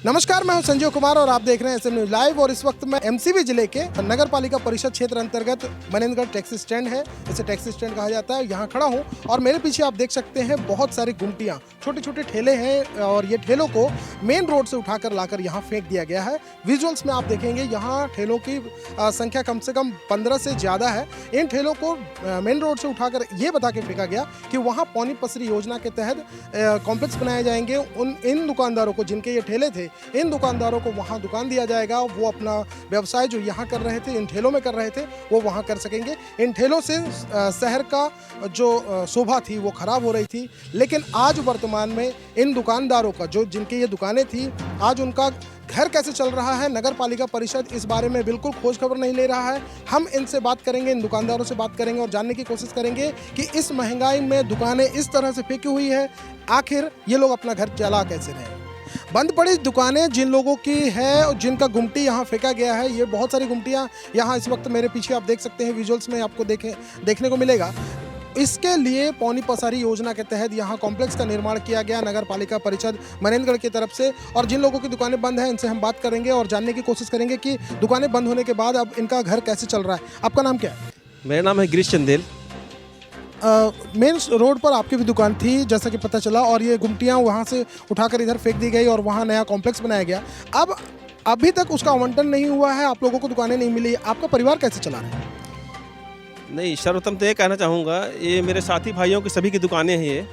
नमस्कार, मैं हूं संजीव कुमार और आप देख रहे हैं एसएम न्यूज लाइव। और इस वक्त मैं एमसीबी जिले के नगर पालिका परिषद क्षेत्र अंतर्गत मनेंद्रगढ़ टैक्सी स्टैंड है, इसे टैक्सी स्टैंड कहा जाता है, यहाँ खड़ा हूँ। और मेरे पीछे आप देख सकते हैं बहुत सारी गुमटियाँ, छोटे छोटे ठेले हैं और ये ठेलों को मेन रोड से उठाकर लाकर यहाँ फेंक दिया गया है। विजुअल्स में आप देखेंगे यहाँ ठेलों की संख्या कम से कम 15 से ज़्यादा है। इन ठेलों को मेन रोड से उठाकर ये बता के फेंका गया कि वहाँ पौनी पसरी योजना के तहत कॉम्प्लेक्स बनाए जाएंगे। इन दुकानदारों को, जिनके ये ठेले थे, इन दुकानदारों को वहाँ दुकान दिया जाएगा। वो अपना व्यवसाय जो यहाँ कर रहे थे, इन ठेलों में कर रहे थे, वो वहाँ कर सकेंगे। इन ठेलों से शहर का जो शोभा थी वो खराब हो रही थी। लेकिन आज वर्तमान में इन दुकानदारों का, जो जिनकी ये दुकानें थी, आज उनका घर कैसे चल रहा है, नगर पालिका परिषद इस बारे में बिल्कुल खोज खबर नहीं ले रहा है। हम इनसे बात करेंगे, इन दुकानदारों से बात करेंगे और जानने की कोशिश करेंगे कि इस महंगाई में दुकानें इस तरह से फेंकी हुई है, आखिर ये लोग अपना घर चला कैसे रहे। बंद पड़ी दुकानें जिन लोगों की है और जिनका गुमटी यहाँ फेंका गया है, ये बहुत सारी गुमटियाँ यहाँ इस वक्त मेरे पीछे आप देख सकते हैं, विजुअल्स में आपको देखने को मिलेगा। इसके लिए पौनी पसारी योजना के तहत यहाँ कॉम्प्लेक्स का निर्माण किया गया नगर पालिका परिषद मनेंद्रगढ़ की तरफ से। और जिन लोगों की दुकानें बंद हैं, इनसे हम बात करेंगे और जानने की कोशिश करेंगे कि दुकानें बंद होने के बाद अब इनका घर कैसे चल रहा है। आपका नाम क्या है? मेरा नाम है गिरीश चंदेल। मेन रोड पर आपकी भी दुकान थी जैसा कि पता चला, और ये गुमटियाँ वहाँ से उठाकर इधर फेंक दी गई और वहाँ नया कॉम्प्लेक्स बनाया गया। अब अभी तक उसका आवंटन नहीं हुआ है, आप लोगों को दुकानें नहीं मिली। आपका परिवार कैसे चला रहा है? नहीं, सर्वप्रथम तो ये कहना चाहूँगा, ये मेरे साथी भाइयों की सभी की दुकानें हैं ये,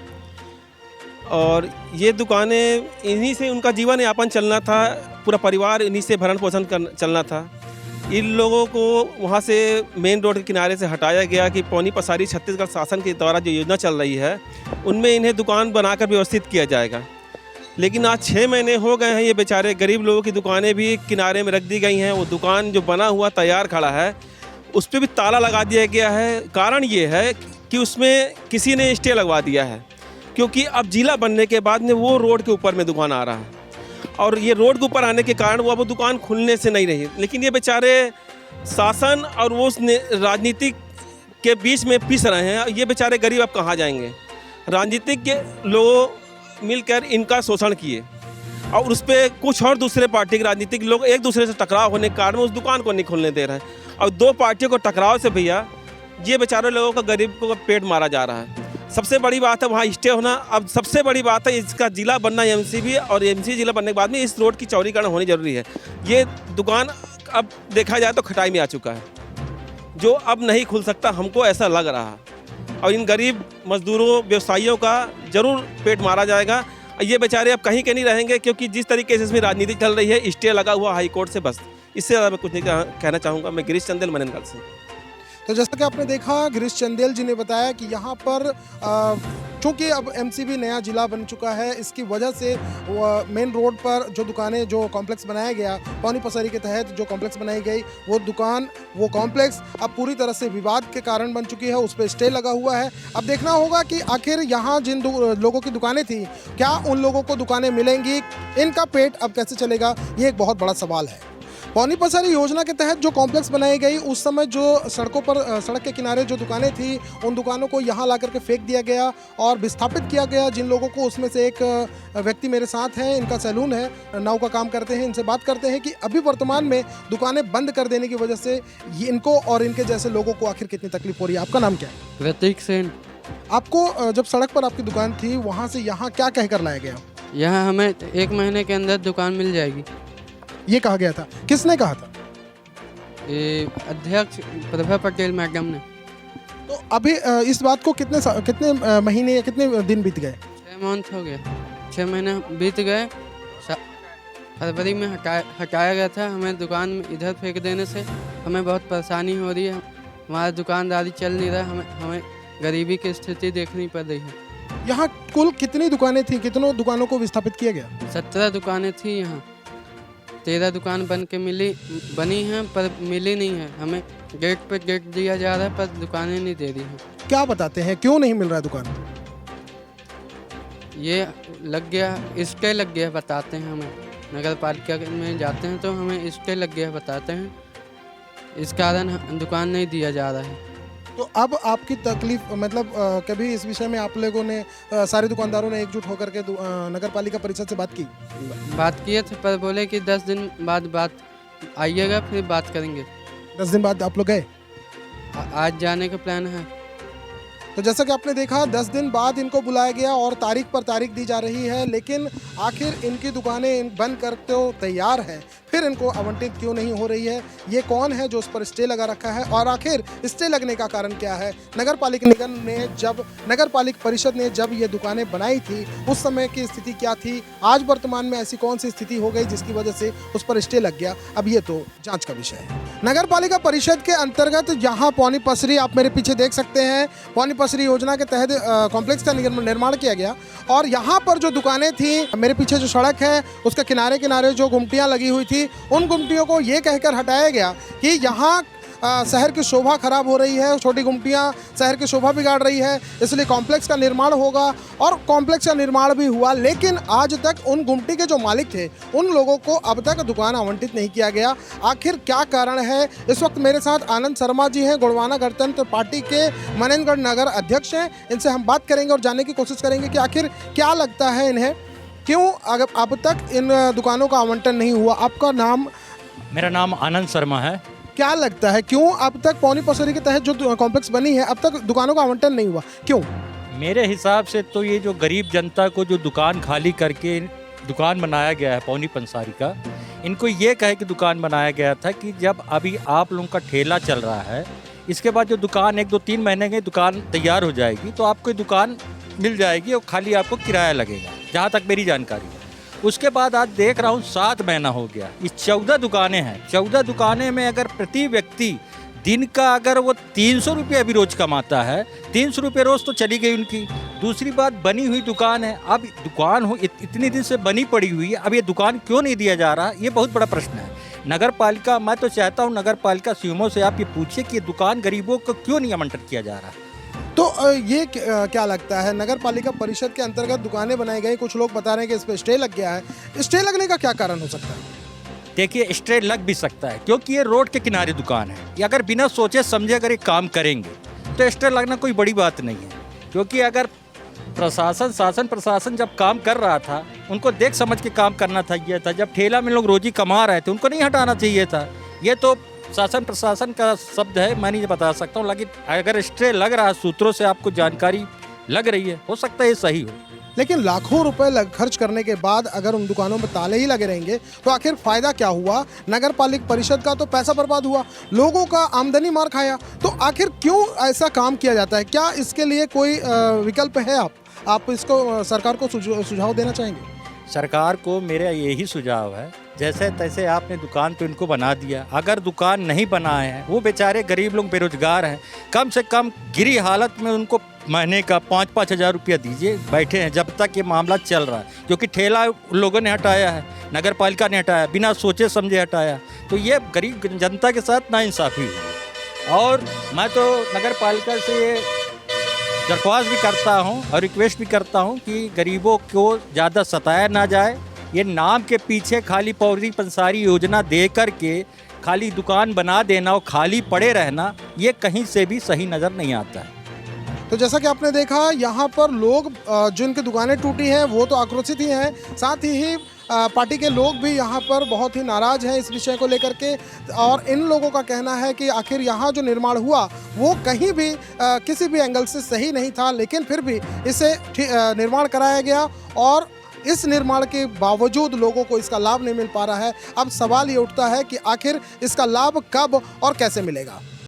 और ये दुकानें इन्हीं से उनका जीवन यापन चलना था, पूरा परिवार इन्हीं से भरण पोषण चलना था। इन लोगों को वहाँ से मेन रोड के किनारे से हटाया गया कि पौनी पसारी छत्तीसगढ़ शासन के द्वारा जो योजना चल रही है उनमें इन्हें दुकान बनाकर व्यवस्थित किया जाएगा। लेकिन आज 6 महीने हो गए हैं, ये बेचारे गरीब लोगों की दुकानें भी किनारे में रख दी गई हैं। वो दुकान जो बना हुआ तैयार खड़ा है उस पर भी ताला लगा दिया गया है। कारण ये है कि उसमें किसी ने स्टे लगवा दिया है, क्योंकि अब जिला बनने के बाद में वो रोड के ऊपर में दुकान आ रहा है, और ये रोड के ऊपर आने के कारण वो अब दुकान खुलने से नहीं रही। लेकिन ये बेचारे शासन और वो राजनीतिक के बीच में पिस रहे हैं। ये बेचारे गरीब अब कहाँ जाएंगे? राजनीतिक के लोग मिलकर इनका शोषण किए और उस पर कुछ और दूसरे पार्टी के राजनीतिक लोग एक दूसरे से टकराव होने के कारण उस दुकान को नहीं खोलने दे रहे हैं। और दो पार्टियों को टकराव से भैया ये बेचारे लोगों का, गरीब को पेट मारा जा रहा है। सबसे बड़ी बात है वहाँ स्टे होना। अब सबसे बड़ी बात है इसका जिला बनना एमसीबी, और एमसीबी जिला बनने के बाद में इस रोड की चौड़ीकरण होनी जरूरी है। ये दुकान अब देखा जाए तो खटाई में आ चुका है, जो अब नहीं खुल सकता, हमको ऐसा लग रहा है। और इन गरीब मजदूरों, व्यवसायियों का जरूर पेट मारा जाएगा। ये बेचारे अब कहीं के नहीं रहेंगे, क्योंकि जिस तरीके से इसमें राजनीति चल रही है, स्टे लगा हुआ हाईकोर्ट से, बस इससे ज़्यादा मैं कुछ नहीं कहना चाहूँगा। मैं गिरीश चंदेल, मनेंद्रगढ़ से। तो जैसा कि आपने देखा, गिरीश चंदेल जी ने बताया कि यहाँ पर चूँकि अब एमसीबी नया जिला बन चुका है, इसकी वजह से मेन रोड पर जो दुकानें, जो कॉम्प्लेक्स बनाया गया पौनी पसारी के तहत, जो कॉम्प्लेक्स बनाई गई, वो दुकान, वो कॉम्प्लेक्स अब पूरी तरह से विवाद के कारण बन चुकी है। उस पर स्टे लगा हुआ है। अब देखना होगा कि आखिर यहाँ जिन लोगों की दुकानें थी, क्या उन लोगों को दुकानें मिलेंगी, इनका पेट अब कैसे चलेगा, ये एक बहुत बड़ा सवाल है। पौनी पसारी योजना के तहत जो कॉम्प्लेक्स बनाई गई, उस समय जो सड़कों पर, सड़क के किनारे जो दुकानें थी, उन दुकानों को यहाँ ला करके फेंक दिया गया और विस्थापित किया गया। जिन लोगों को, उसमें से एक व्यक्ति मेरे साथ हैं, इनका सैलून है, नाव का काम करते हैं। इनसे बात करते हैं कि अभी वर्तमान में दुकानें बंद कर देने की वजह से इनको और इनके जैसे लोगों को आखिर कितनी तकलीफ हो रही है। आपका नाम क्या है? ऋतिक सेन। आपको जब सड़क पर आपकी दुकान थी, वहाँ से यहाँ क्या कहकर लाया गया? यहाँ हमें 1 महीने के अंदर दुकान मिल जाएगी, ये कहा गया था। किसने कहा था? ये अध्यक्ष प्रभा पटेल मैडम ने। तो अभी इस बात को कितने महीने या कितने दिन बीत गए? 6 मंथ हो गया, 6 महीने बीत गए। फरवरी में हटाया गया था। हमें दुकान में इधर फेंक देने से हमें बहुत परेशानी हो रही है। हमारा दुकानदारी चल नहीं रहा, हमें गरीबी की स्थिति देखनी पड़ रही है। यहाँ कुल कितनी दुकानें थी? कितनों दुकानों को विस्थापित किया गया? 17 दुकानें थी यहाँ। 13 दुकान बनी हैं पर मिली नहीं है। हमें गेट पे गेट दिया जा रहा है पर दुकानें नहीं दे रही हैं। क्या बताते हैं, क्यों नहीं मिल रहा है दुकान? ये लग गया, स्टे लग गया बताते हैं हमें। नगर पालिका में जाते हैं तो हमें स्टे लग गया बताते हैं, इस कारण दुकान नहीं दिया जा रहा है। तो अब आपकी तकलीफ मतलब कभी इस विषय में आप लोगों ने सारे दुकानदारों ने एकजुट होकर के नगर पालिका परिषद से बात की? बात किए थे पर बोले कि 10 दिन बाद बात आइएगा फिर बात करेंगे। 10 दिन बाद आप लोग गए? आज जाने का प्लान है। तो जैसा कि आपने देखा 10 दिन बाद इनको बुलाया गया और तारीख पर तारीख दी जा रही है, लेकिन आखिर इनकी दुकानें बंद करते हो तैयार है, फिर इनको आवंटित क्यों नहीं हो रही है? ये कौन है जो उस पर स्टे लगा रखा है और आखिर स्टे लगने का कारण क्या है? नगर पालिका निगम ने नगर पालिका परिषद ने जब ये दुकानें बनाई थी उस समय की स्थिति क्या थी? आज वर्तमान में ऐसी कौन सी स्थिति हो गई जिसकी वजह से उस पर स्टे लग गया? अब ये तो जाँच का विषय है। नगर पालिका परिषद के अंतर्गत यहाँ पौनी पसरी आप मेरे पीछे देख सकते हैं, पौनी पसरी योजना के तहत कॉम्प्लेक्स का निर्माण किया गया और यहाँ पर जो दुकानें थी, मेरे पीछे जो सड़क है उसके किनारे किनारे जो गुमटियाँ लगी हुई थी, उन गुमटियों को ये कहकर हटाया गया कि यहाँ शहर की शोभा खराब हो रही है, छोटी गुमटियाँ शहर की शोभा बिगाड़ रही है, इसलिए कॉम्प्लेक्स का निर्माण होगा और कॉम्प्लेक्स का निर्माण भी हुआ। लेकिन आज तक उन गुमटी के जो मालिक थे उन लोगों को अब तक दुकान आवंटित नहीं किया गया। आखिर क्या कारण है? इस वक्त मेरे साथ आनंद शर्मा जी हैं, गोंडवाना गणतंत्र पार्टी के मनेंद्रगढ़ नगर अध्यक्ष हैं। इनसे हम बात करेंगे और जानने की कोशिश करेंगे कि आखिर क्या लगता है इन्हें, क्यों अगर अब तक इन दुकानों का आवंटन नहीं हुआ। आपका नाम? मेरा नाम आनंद शर्मा है। क्या लगता है क्यों अब तक पौनी पसरी के तहत जो कॉम्प्लेक्स बनी है अब तक दुकानों का आवंटन नहीं हुआ, क्यों? मेरे हिसाब से तो ये जो गरीब जनता को जो दुकान खाली करके दुकान बनाया गया है पौनी पंसारी का, इनको ये कहे कि दुकान बनाया गया था कि जब अभी आप लोगों का ठेला चल रहा है, इसके बाद जो दुकान 1-2-3 महीने की दुकान तैयार हो जाएगी तो आपको दुकान मिल जाएगी और खाली आपको किराया लगेगा, जहाँ तक मेरी जानकारी है। उसके बाद आज देख रहा हूँ 7 महीना हो गया, ये 14 दुकानें हैं। 14 दुकानें में अगर प्रति व्यक्ति दिन का अगर वो 300 रुपये अभी रोज कमाता है, 300 रुपये रोज तो चली गई उनकी। दूसरी बात, बनी हुई दुकान है, अब दुकान हो इतनी दिन से बनी पड़ी हुई है, अब ये दुकान क्यों नहीं दिया जा रहा, ये बहुत बड़ा प्रश्न है। नगर पालिका, मैं तो चाहता हूँ नगर पालिका सीएमओ से आप ये पूछिए कि दुकान गरीबों को क्यों नहीं आवंटन किया जा रहा। तो ये क्या लगता है, नगर पालिका परिषद के अंतर्गत दुकानें बनाई गई, कुछ लोग बता रहे हैं कि इस पर स्टे लग गया है। स्टे लगने का क्या कारण हो सकता है? देखिए, स्टे लग भी सकता है क्योंकि ये रोड के किनारे दुकान है। ये अगर बिना सोचे समझे अगर ये काम करेंगे तो स्टे लगना कोई बड़ी बात नहीं है। क्योंकि अगर शासन प्रशासन जब काम कर रहा था, उनको देख समझ के काम करना चाहिए था। जब ठेला में लोग रोजी कमा रहे थे, उनको नहीं हटाना चाहिए था। ये तो शासन प्रशासन का शब्द है, मैं नहीं बता सकता हूँ, लेकिन अगर स्टे लग रहा है, सूत्रों से आपको जानकारी लग रही है, हो सकता है ये सही हो। लेकिन लाखों रुपए खर्च करने के बाद अगर उन दुकानों में ताले ही लगे रहेंगे तो आखिर फायदा क्या हुआ? नगर पालिका परिषद का तो पैसा बर्बाद हुआ, लोगों का आमदनी मार खाया। तो आखिर क्यों ऐसा काम किया जाता है? क्या इसके लिए कोई विकल्प है? आप इसको सरकार को सुझाव देना चाहेंगे? सरकार को मेरा यही सुझाव है, जैसे तैसे आपने दुकान तो इनको बना दिया, अगर दुकान नहीं बनाए हैं, वो बेचारे गरीब लोग बेरोजगार हैं, कम से कम गिरी हालत में उनको महीने का 5-5 हज़ार रुपया दीजिए, बैठे हैं जब तक ये मामला चल रहा है। क्योंकि ठेला लोगों ने हटाया है, नगर पालिका ने हटाया, बिना सोचे समझे हटाया, तो ये गरीब जनता के साथ नाइंसाफ़ी हुई। और मैं तो नगर पालिका से दरख्वास्त भी करता हूं और रिक्वेस्ट भी करता हूं कि गरीबों को ज़्यादा सताया ना जाए। ये नाम के पीछे खाली पौनी पंसारी योजना दे कर के खाली दुकान बना देना और खाली पड़े रहना, ये कहीं से भी सही नज़र नहीं आता है। तो जैसा कि आपने देखा, यहाँ पर लोग जिनकी दुकानें टूटी हैं वो तो आक्रोशित ही हैं, साथ ही पार्टी के लोग भी यहाँ पर बहुत ही नाराज हैं इस विषय को लेकर के। और इन लोगों का कहना है कि आखिर यहाँ जो निर्माण हुआ वो कहीं भी किसी भी एंगल से सही नहीं था, लेकिन फिर भी इसे निर्माण कराया गया और इस निर्माण के बावजूद लोगों को इसका लाभ नहीं मिल पा रहा है। अब सवाल ये उठता है कि आखिर इसका लाभ कब और कैसे मिलेगा।